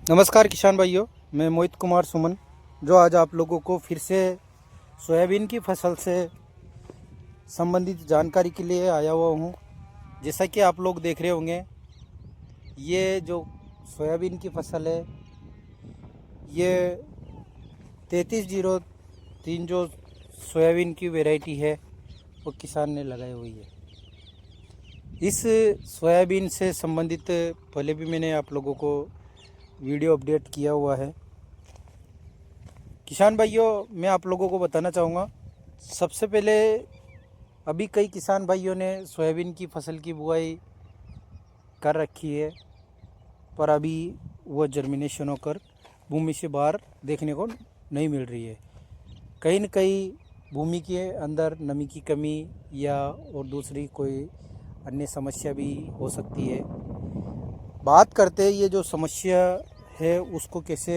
नमस्कार किसान भाइयों, मैं मोहित कुमार सुमन जो आज आप लोगों को फिर से सोयाबीन की फसल से संबंधित जानकारी के लिए आया हुआ हूँ। जैसा कि आप लोग देख रहे होंगे, ये जो सोयाबीन की फसल है ये 3303 जो सोयाबीन की वैरायटी है वो किसान ने लगाई हुई है। इस सोयाबीन से संबंधित पहले भी मैंने आप लोगों को वीडियो अपडेट किया हुआ है। किसान भाइयों, मैं आप लोगों को बताना चाहूँगा, सबसे पहले अभी कई किसान भाइयों ने सोयाबीन की फसल की बुआई कर रखी है, पर अभी वो जर्मिनेशन होकर भूमि से बाहर देखने को नहीं मिल रही है। कहीं न कहीं भूमि के अंदर नमी की कमी या और दूसरी कोई अन्य समस्या भी हो सकती है। बात करते हैं ये जो समस्या है उसको कैसे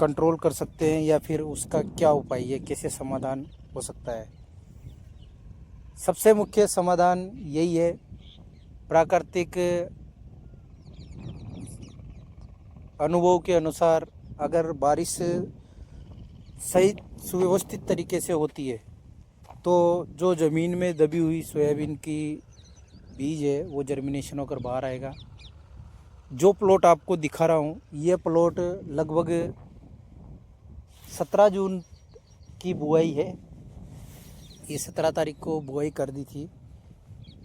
कंट्रोल कर सकते हैं या फिर उसका क्या उपाय है, कैसे समाधान हो सकता है। सबसे मुख्य समाधान यही है, प्राकृतिक अनुभव के अनुसार अगर बारिश सही सुव्यवस्थित तरीके से होती है तो जो ज़मीन में दबी हुई सोयाबीन की बीज है वो जर्मिनेशन होकर बाहर आएगा। जो प्लॉट आपको दिखा रहा हूँ ये प्लॉट लगभग 17 जून की बुआई है। ये 17 तारीख को बुआई कर दी थी।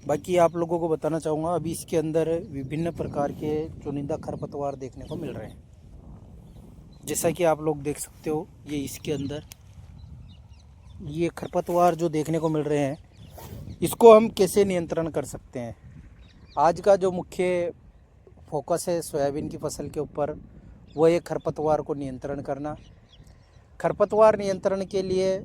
बाकी आप लोगों को बताना चाहूँगा, अभी इसके अंदर विभिन्न प्रकार के चुनिंदा खरपतवार देखने को मिल रहे हैं। जैसा कि आप लोग देख सकते हो, ये इसके अंदर ये खरपतवार जो देखने को मिल रहे हैं, इसको हम कैसे नियंत्रण कर सकते हैं। आज का जो मुख्य फोकस है सोयाबीन की फसल के ऊपर, वो है खरपतवार को नियंत्रण करना। खरपतवार नियंत्रण के लिए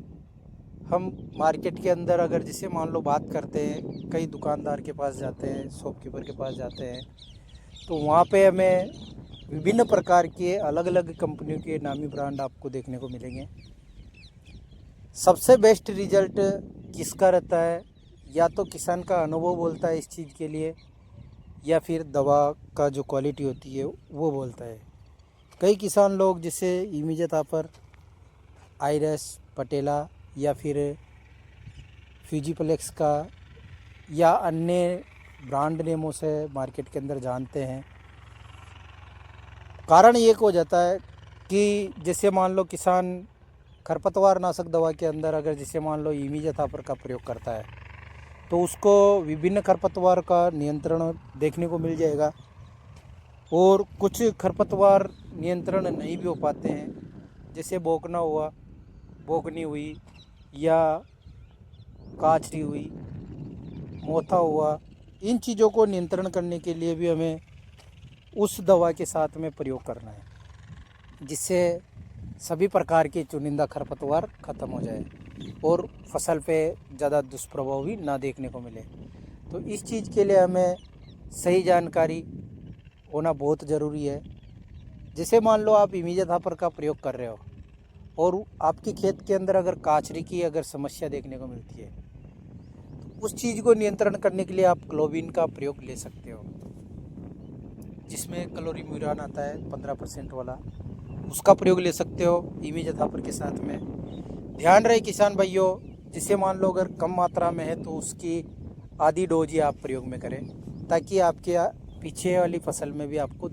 हम मार्केट के अंदर अगर जैसे मान लो बात करते हैं, कई दुकानदार के पास जाते हैं, शॉपकीपर के पास जाते हैं, तो वहाँ पे हमें विभिन्न प्रकार के अलग अलग कंपनियों के नामी ब्रांड आपको देखने को मिलेंगे। सबसे बेस्ट रिजल्ट किसका रहता है, या तो किसान का अनुभव बोलता है इस चीज़ के लिए, या फिर दवा का जो क्वालिटी होती है वो बोलता है। कई किसान लोग जैसे इमीडिएट ऑफर, आयरस, पटेला या फिर फ्यूजीप्लेक्स का या अन्य ब्रांड नेमों से मार्केट के अंदर जानते हैं। कारण ये हो जाता है कि जैसे मान लो किसान खरपतवार नाशक दवा के अंदर अगर जैसे मान लो इमीडिएट ऑफर का प्रयोग करता है तो उसको विभिन्न खरपतवार का नियंत्रण देखने को मिल जाएगा। और कुछ खरपतवार नियंत्रण नहीं भी हो पाते हैं, जैसे बोकना हुआ, बोकनी हुई, या काचरी हुई, मोथा हुआ। इन चीज़ों को नियंत्रण करने के लिए भी हमें उस दवा के साथ में प्रयोग करना है, जिससे सभी प्रकार के चुनिंदा खरपतवार ख़त्म हो जाए और फसल पे ज़्यादा दुष्प्रभाव भी ना देखने को मिले। तो इस चीज़ के लिए हमें सही जानकारी होना बहुत ज़रूरी है। जैसे मान लो आप इमीडिएट ऑफर का प्रयोग कर रहे हो और आपके खेत के अंदर अगर काचरी की अगर समस्या देखने को मिलती है, तो उस चीज़ को नियंत्रण करने के लिए आप क्लोबिन का प्रयोग ले सकते हो, जिसमें क्लोरीम्यूरान आता है 15% वाला, उसका प्रयोग ले सकते हो इमीडिएट ऑफर के साथ में। ध्यान रहे किसान भाइयों, जिसे मान लो अगर कम मात्रा में है तो उसकी आधी डोज ही आप प्रयोग में करें, ताकि आपके पीछे वाली फसल में भी आपको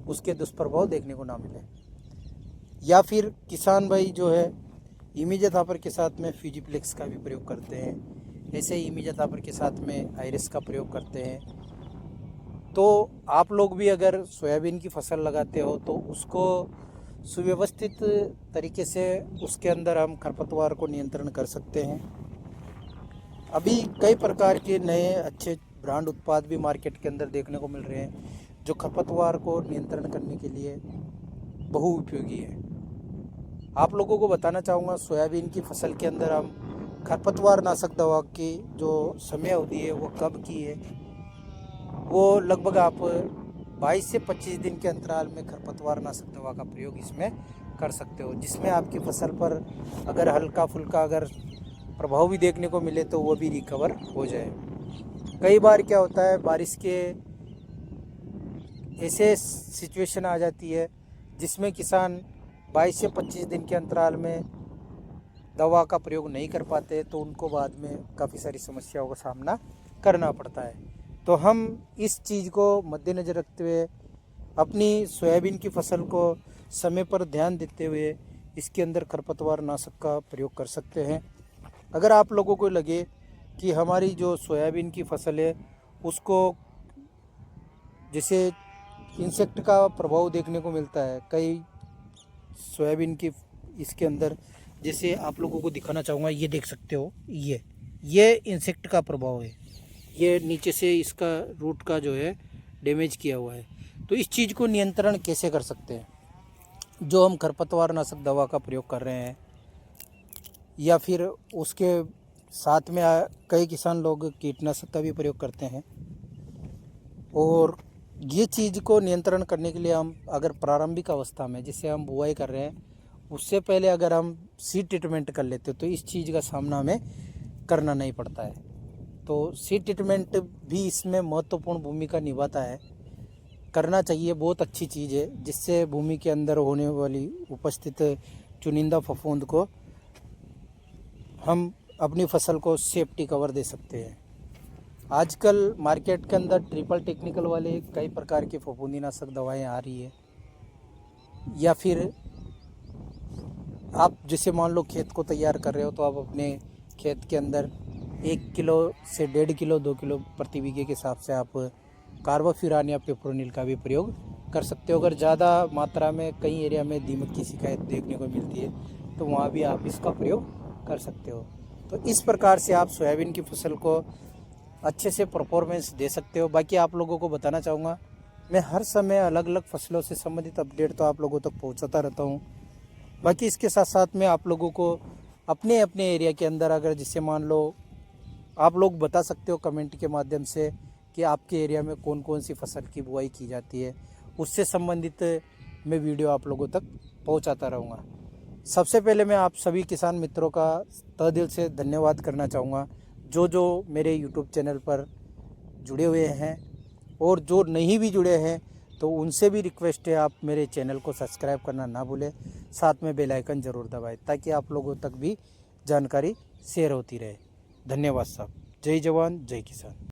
उसके दुष्प्रभाव देखने को ना मिले। या फिर किसान भाई जो है इमीडिएट ऑफर के साथ में फ्यूजीप्लेक्स का भी प्रयोग करते हैं, ऐसे ही इमीडिएट ऑफर के साथ में आयरस का प्रयोग करते हैं। तो आप लोग भी अगर सोयाबीन की फसल लगाते हो तो उसको सुव्यवस्थित तरीके से उसके अंदर हम खरपतवार को नियंत्रण कर सकते हैं। अभी कई प्रकार के नए अच्छे ब्रांड उत्पाद भी मार्केट के अंदर देखने को मिल रहे हैं, जो खरपतवार को नियंत्रण करने के लिए बहुउपयोगी है। आप लोगों को बताना चाहूँगा, सोयाबीन की फसल के अंदर हम खरपतवार नाशक दवा की जो समय अवधि है वो कब की है, वो लगभग आप 22 से 25 दिन के अंतराल में खरपतवार नाशक दवा का प्रयोग इसमें कर सकते हो, जिसमें आपकी फसल पर अगर हल्का फुल्का अगर प्रभाव भी देखने को मिले तो वो भी रिकवर हो जाए। कई बार क्या होता है, बारिश के ऐसे सिचुएशन आ जाती है जिसमें किसान 22 से 25 दिन के अंतराल में दवा का प्रयोग नहीं कर पाते, तो उनको बाद में काफ़ी सारी समस्याओं का सामना करना पड़ता है। तो हम इस चीज़ को मद्देनज़र रखते हुए अपनी सोयाबीन की फसल को समय पर ध्यान देते हुए इसके अंदर खरपतवार नाशक का प्रयोग कर सकते हैं। अगर आप लोगों को लगे कि हमारी जो सोयाबीन की फसल है उसको जैसे इंसेक्ट का प्रभाव देखने को मिलता है, कई सोयाबीन की इसके अंदर, जैसे आप लोगों को दिखाना चाहूँगा, ये देख सकते हो, ये इंसेक्ट का प्रभाव है, ये नीचे से इसका रूट का जो है डैमेज किया हुआ है। तो इस चीज़ को नियंत्रण कैसे कर सकते हैं? जो हम खरपतवार नाशक दवा का प्रयोग कर रहे हैं या फिर उसके साथ में कई किसान लोग कीटनाशक का भी प्रयोग करते हैं, और ये चीज़ को नियंत्रण करने के लिए हम अगर प्रारंभिक अवस्था में जिससे हम बुआई कर रहे हैं उससे पहले अगर हम सीड ट्रीटमेंट कर लेते तो इस चीज़ का सामना हमें करना नहीं पड़ता है। तो सीड ट्रीटमेंट भी इसमें महत्वपूर्ण भूमिका निभाता है, करना चाहिए, बहुत अच्छी चीज़ है, जिससे भूमि के अंदर होने वाली उपस्थित चुनिंदा फफूंद को हम अपनी फसल को सेफ्टी कवर दे सकते हैं। आजकल मार्केट के अंदर ट्रिपल टेक्निकल वाले कई प्रकार की फफूंदीनाशक दवाएं आ रही है, या फिर आप जैसे मान लो खेत को तैयार कर रहे हो तो आप अपने खेत के अंदर 1 किलो से 1.5 किलो 2 किलो प्रति बीघे के हिसाब से आप कार्बोफ्यूरान या पिप्रोनिल का भी प्रयोग कर सकते हो। अगर ज़्यादा मात्रा में कई एरिया में दीमक की शिकायत देखने को मिलती है तो वहाँ भी आप इसका प्रयोग कर सकते हो। तो इस प्रकार से आप सोयाबीन की फसल को अच्छे से परफॉर्मेंस दे सकते हो। बाकी आप लोगों को बताना चाहूँगा, मैं हर समय अलग अलग फसलों से संबंधित अपडेट तो आप लोगों तक पहुँचाता रहता हूँ। बाकी इसके साथ साथ में आप लोगों को अपने अपने एरिया के अंदर अगर जिससे मान लो आप लोग बता सकते हो कमेंट के माध्यम से कि आपके एरिया में कौन कौन सी फसल की बुआई की जाती है, उससे संबंधित मैं वीडियो आप लोगों तक पहुंचाता रहूँगा। सबसे पहले मैं आप सभी किसान मित्रों का तहे दिल से धन्यवाद करना चाहूँगा, जो मेरे YouTube चैनल पर जुड़े हुए हैं, और जो नहीं भी जुड़े हैं तो उनसे भी रिक्वेस्ट है आप मेरे चैनल को सब्सक्राइब करना ना भूलें, साथ में बेल आइकन ज़रूर दबाएं ताकि आप लोगों तक भी जानकारी शेयर होती रहे। धन्यवाद साहब। जय जवान जय किसान।